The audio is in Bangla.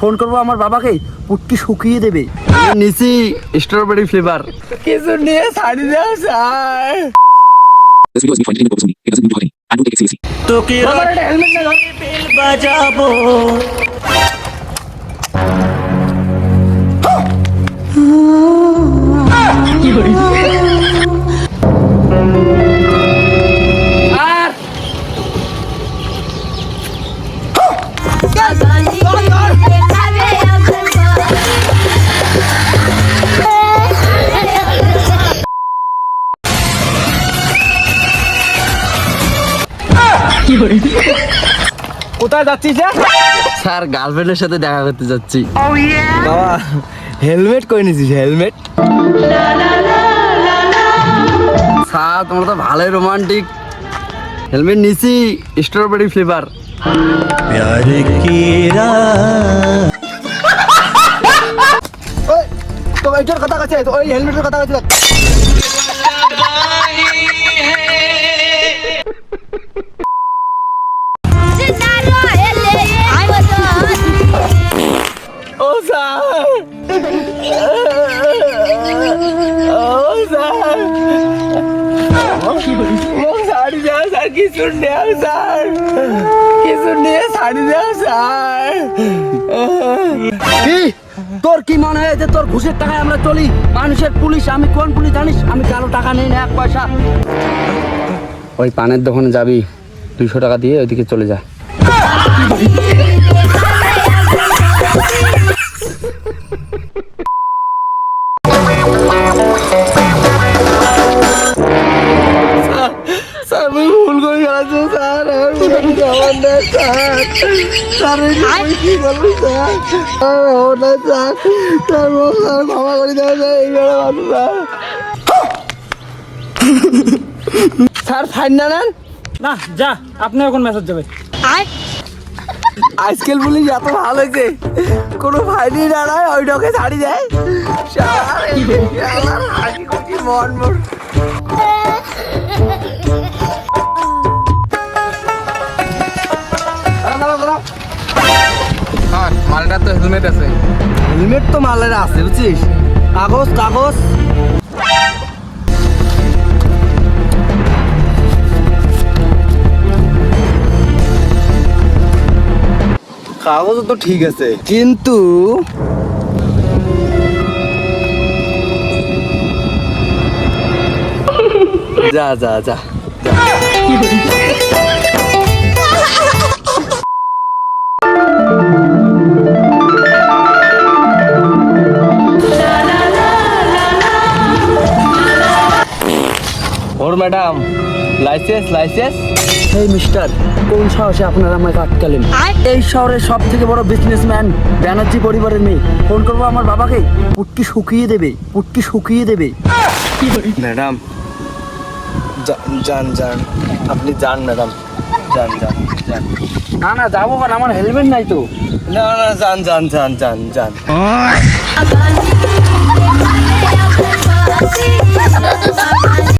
ফোন করবো আমার বাবাকে, পুটকি শুকিয়ে দেবে। নিচি স্ট্রবেরি ফ্লেভার। কিছু নিয়ে ছাড়ি দাও sir. This video is me finding in the purpose of me. It doesn't mean to hurt any. I don't take it seriously. তোকে হেলমেট না বেল বাজাবো। কি করি কোথায় যাচ্ছিস? স্যার গার্লফ্রেন্ডের সাথে দেখা করতে যাচ্ছি। বাবা হেলমেট কই নিছিস? হেলমেট স্যার তোমরা তো ভালোই রোমান্টিক। হেলমেট নিচি স্ট্রবেরি ফ্লেভার। তো এইটার কথা কাছে ওই হেলমেটের কথা কাছে। ও স্যার, ও স্যার, শাড়ি দাও স্যার, কিছু নেও স্যার, কিছু নিয়ে শাড়ি দাও স্যার। তোর কি মনে হয় যে তোর ঘুষের টাকায় আমরা চলি? মানুষের পুলিশ, আমি কোন পুলিশ জানিস? আমি কারো টাকা নেই না এক পয়সা। ওই পানের দোকানে যাবি, 200 টাকা দিয়ে ওইদিকে চলে যা। স্যার আমি ভুল করে গেছি স্যার, স্যার কি বলবো স্যার, স্যার ক্ষমা করে দেওয়া যায়। স্যার ফাইন না নেন না, যা আপনি এখন মেসেজ যাবে। আজকাল পুলিশ এত ভালো হয়েছে, কোনো ফাইনই না নয়, ওইটাকে ছাড়ি দেয়। মন মন মালটা তো হেলমেট আছে। হেলমেট তো মালের আছে বুঝছিস, কাগজ কাগজ। কাগজ তো ঠিক আছে, কিন্তু যা যা যা ওর ম্যাডাম লাইসেন্স লাইসেন্স। এই মিস্টার, কোন সাহসে আপনারা আমাকে আটকালেন? এই শহরের সব থেকে বড় বিজনেসম্যান ব্যানার্জি পরিবারের মেয়ে। ফোন করবো আমার বাবাকে, পুটকি শুকিয়ে দেবে, পুটকি শুকিয়ে দেবে। ম্যাডাম যান যান, আপনি যান ম্যাডাম, যান যান যান। না না যাবো কেন, আমার হেলমেট নাই তো। না না যান যান যান যান যান।